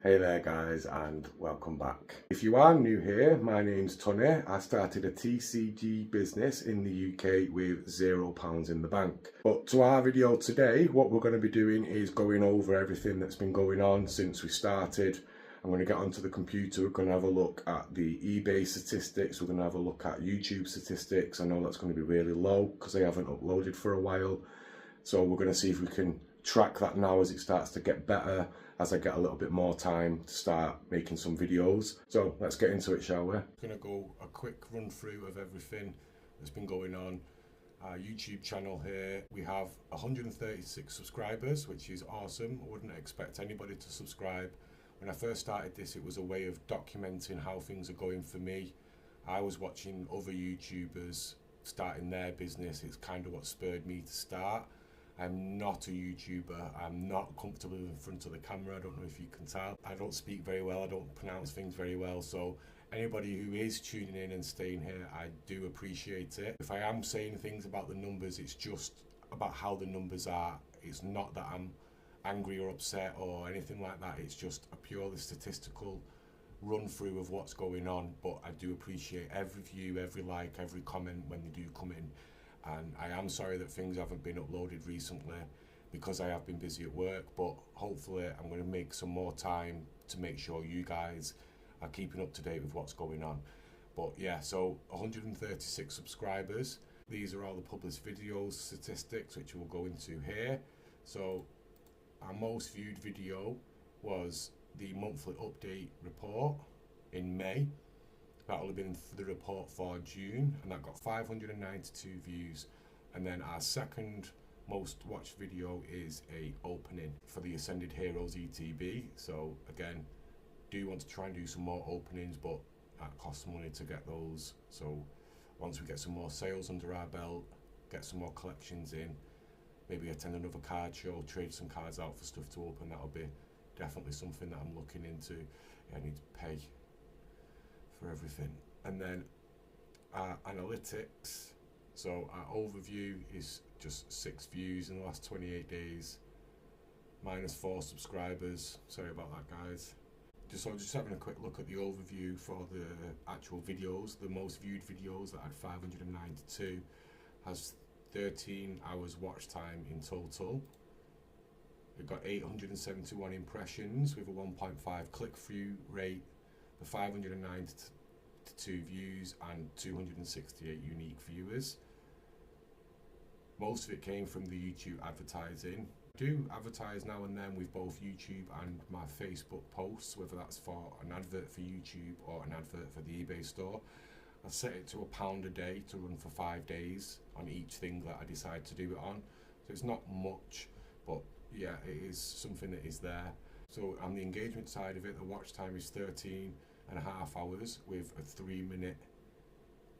Hey there guys, and welcome back. If you are new here, my name's Tony. I started a TCG business in the UK with £0 in the bank. But to our video today, what we're going to be doing is going over everything that's been going on since we started. I'm going to get onto the computer, we're going to have a look at the eBay statistics, we're going to have a look at YouTube statistics. I know that's going to be really low because I haven't uploaded for a while. So we're going to see if we can track that now as it starts to get better, as I get a little bit more time to start making some videos. So let's get into it, shall we? I'm going to go a quick run through of everything that's been going on. Our YouTube channel here, we have 136 subscribers, which is awesome. I wouldn't expect anybody to subscribe. When I first started this, it was a way of documenting how things are going for me. I was watching other YouTubers starting their business. It's kind of what spurred me to start. I'm not a YouTuber, I'm not comfortable in front of the camera, I don't know if you can tell. I don't speak very well, I don't pronounce things very well, so anybody who is tuning in and staying here, I do appreciate it. If I am saying things about the numbers, it's just about how the numbers are. It's not that I'm angry or upset or anything like that, it's just a purely statistical run through of what's going on, but I do appreciate every view, every like, every comment when they do come in. And I am sorry that things haven't been uploaded recently because I have been busy at work, but hopefully I'm going to make some more time to make sure you guys are keeping up to date with what's going on. But yeah, so 136 subscribers. These are all the published videos statistics, which we'll go into here. So our most viewed video was the monthly update report in May. That will have been the report for June, and that got 592 views. And then our second most watched video is a opening for the Ascended Heroes ETB. So again, do want to try and do some more openings, but that costs money to get those. So once we get some more sales under our belt, get some more collections in, maybe attend another card show, trade some cards out for stuff to open, that'll be definitely something that I'm looking into. I need to pay for everything. And then our analytics, so our overview is just 6 views in the last 28 days, -4 subscribers. Sorry about that, guys. Just having a quick look at the overview for the actual videos. The most viewed videos that had 592 has 13 hours watch time in total. We've got 871 impressions with a 1.5 click-through rate, the 592 views and 268 unique viewers. Most of it came from the YouTube advertising. I do advertise now and then with both YouTube and my Facebook posts, whether that's for an advert for YouTube or an advert for the eBay store. I set it to £1 a day to run for 5 days on each thing that I decide to do it on. So it's not much, but yeah, it is something that is there. So on the engagement side of it, the watch time is 13.5 hours with a 3-minute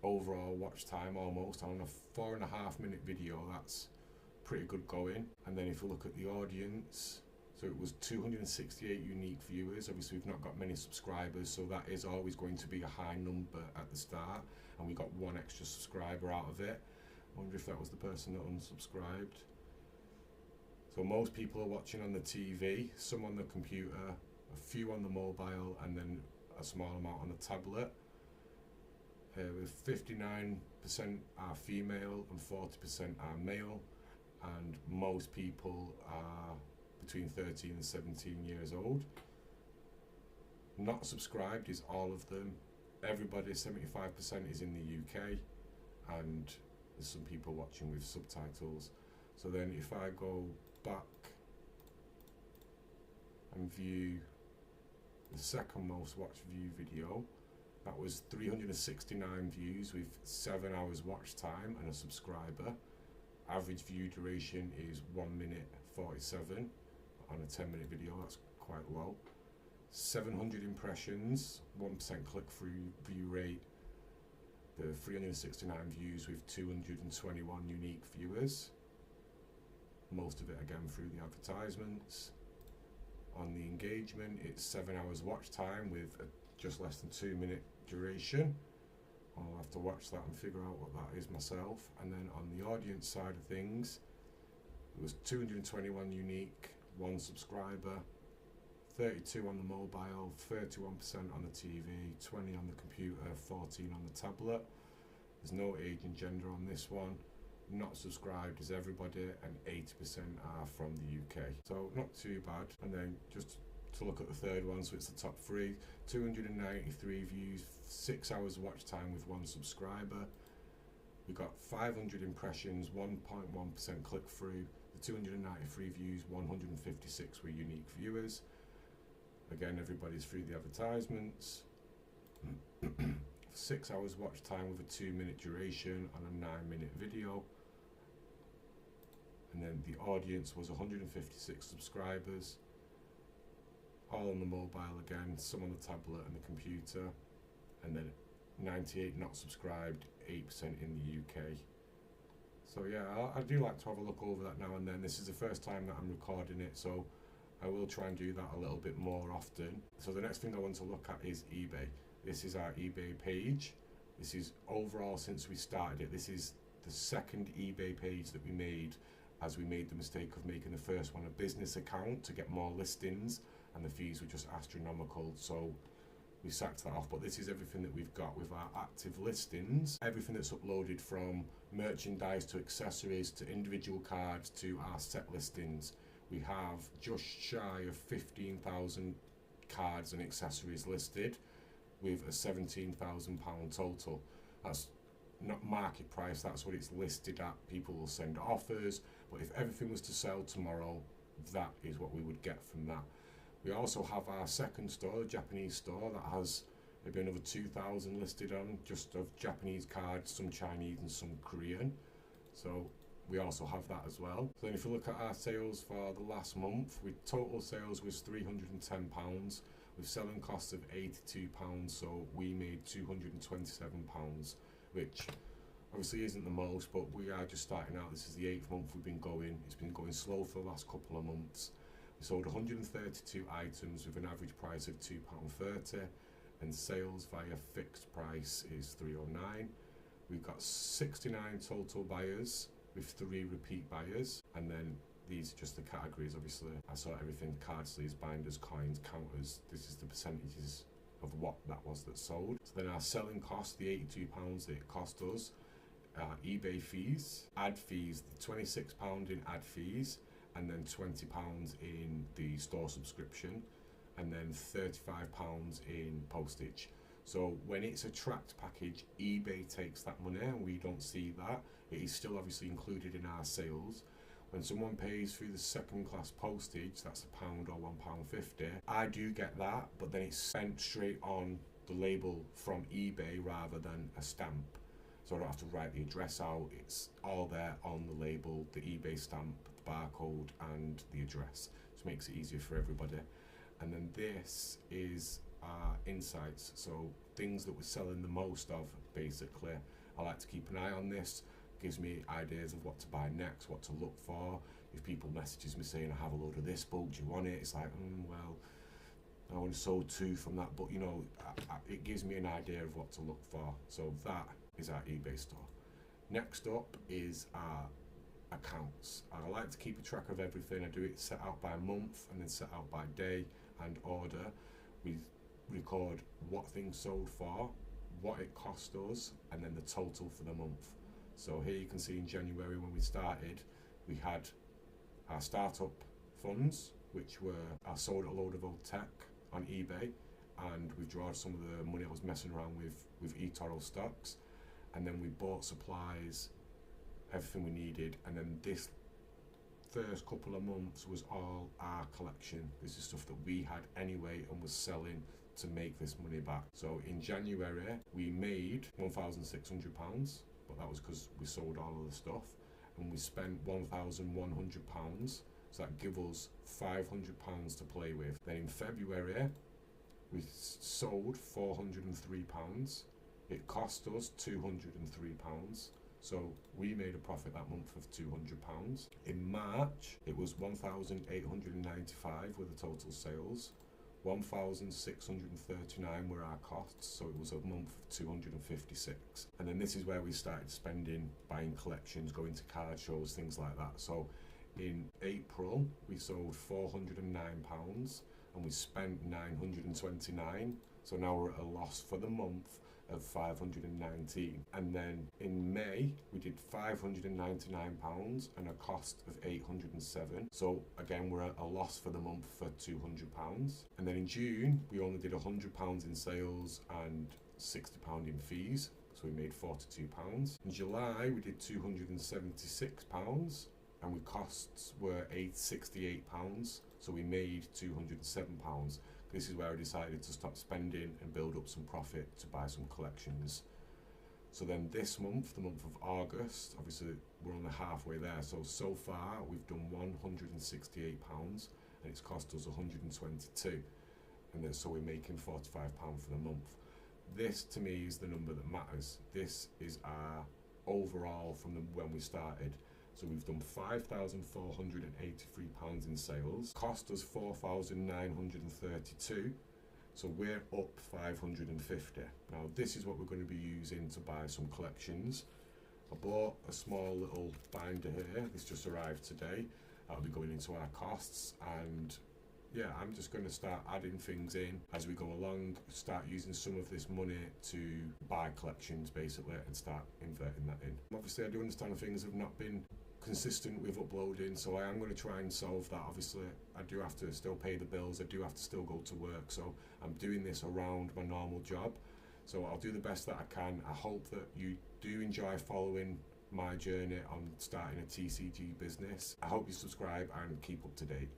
overall watch time almost. On a 4.5 minute video, that's pretty good going. And then if we look at the audience, so it was 268 unique viewers. Obviously we've not got many subscribers, so that is always going to be a high number at the start, and we got 1 extra subscriber out of it. I wonder if that was the person that unsubscribed. So most people are watching on the TV, some on the computer, a few on the mobile, and then a small amount on the tablet. With 59% are female and 40% are male, and most people are between 13 and 17 years old. Not subscribed is all of them. Everybody, 75% is in the UK, and there's some people watching with subtitles. So then if I go back and view the second most watched view video, that was 369 views with 7 hours watch time and a subscriber. Average view duration is 1 minute 47 on a 10-minute video, that's quite low. 700 impressions, 1% click-through view rate. The 369 views with 221 unique viewers. Most of it again through the advertisements. On the engagement, it's 7 hours watch time with just less than 2-minute duration. I'll have to watch that and figure out what that is myself. And then on the audience side of things, it was 221 unique, 1 subscriber, 32 on the mobile, 31% on the TV, 20 on the computer, 14 on the tablet. There's no age and gender on this one. Not subscribed is everybody, and 80% are from the UK. So not too bad. And then just to look at the third one, so it's the top three. 293 views, 6 hours watch time with 1 subscriber. We got 500 impressions, 1.1% click through. The 293 views, 156 were unique viewers. Again, everybody's through the advertisements. 6 hours watch time with a 2-minute duration on a 9-minute video. And then the audience was 156 subscribers, all on the mobile again, some on the tablet and the computer, and then 98 not subscribed, 8% in the UK. So yeah, I do like to have a look over that now and then. This is the first time that I'm recording it, so I will try and do that a little bit more often. So the next thing I want to look at is eBay. This is our eBay page. This is overall since we started it. This is the second eBay page that we made, as we made the mistake of making the first one a business account to get more listings, and the fees were just astronomical, so we sacked that off. But this is everything that we've got with our active listings, everything that's uploaded from merchandise to accessories to individual cards to our set listings. We have just shy of 15,000 cards and accessories listed with a £17,000 total. That's not market price, that's what it's listed at. People will send offers, but if everything was to sell tomorrow, that is what we would get from that. We also have our second store, the Japanese store, that has maybe another 2,000 listed on, just of Japanese cards, some Chinese and some Korean. So we also have that as well. So then if you look at our sales for the last month, with total sales was £310, with selling costs of £82, so we made £227, which obviously isn't the most, but we are just starting out. This is the 8th month we've been going. It's been going slow for the last couple of months. We sold 132 items with an average price of £2.30, and sales via fixed price is £309. We've got 69 total buyers with 3 repeat buyers, and then these are just the categories. Obviously I saw everything: card sleeves, binders, coins, counters. This is the percentages of what that was that sold. So then our selling cost, the £82 that it cost us, eBay fees, ad fees, the £26 in ad fees, and then £20 in the store subscription, and then £35 in postage. So when it's a tracked package, eBay takes that money and we don't see that. It is still obviously included in our sales. When someone pays through the second class postage, that's £1 or £1.50, I do get that, but then it's sent straight on the label from eBay rather than a stamp. So I don't have to write the address out, it's all there on the label, the eBay stamp, the barcode and the address, which makes it easier for everybody. And then this is our insights, so things that we're selling the most of, basically. I like to keep an eye on this. Gives me ideas of what to buy next, what to look for. If people messages me saying I have a load of this bulk, do you want it? It's like, well, I only sold 2 from that, but you know, it gives me an idea of what to look for. So that is our eBay store. Next up is our accounts. I like to keep a track of everything. I do it set out by month and then set out by day and order. We record what things sold for, what it cost us, and then the total for the month. So here you can see in January when we started, we had our startup funds, which were I sold a load of old tech on eBay, and withdrawed some of the money I was messing around with eToro stocks, and then we bought supplies, everything we needed, and then this first couple of months was all our collection. This is stuff that we had anyway and was selling to make this money back. So in January we made £1,600, but that was because we sold all of the stuff, and we spent £1,100, so that gives us £500 to play with. Then in February we sold £403, it cost us £203, so we made a profit that month of £200. In March it was 1,895 with the total sales, 1,639 were our costs, so it was a month of 256. And then this is where we started spending, buying collections, going to card shows, things like that. So in April we sold £409, and and we spent 929. So now we're at a loss for the month of 519. And then in May we did £599 and a cost of 807. So again we're at a loss for the month for £200. And then in June we only did £100 in sales and £60 in fees, so we made £42. In July we did £276 and we costs were £68, so we made £207. This is where I decided to stop spending and build up some profit to buy some collections. So then this month, the month of August, obviously we're only halfway there, so far we've done £168 and it's cost us 122, and then so we're making £45 for the month. This to me is the number that matters. This is our overall from when we started. So we've done £5,483 in sales, cost us £4,932, so we're up 550. Now this is what we're going to be using to buy some collections. I bought a small little binder here, this just arrived today. That'll be going into our costs, and yeah, I'm just going to start adding things in as we go along, start using some of this money to buy collections basically and start inverting that in. Obviously I do understand things have not been consistent with uploading, so I am going to try and solve that. Obviously I do have to still pay the bills, I do have to still go to work, so I'm doing this around my normal job, so I'll do the best that I can. I hope that you do enjoy following my journey on starting a TCG business. I hope you subscribe and keep up to date.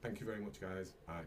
Thank you very much guys. Bye.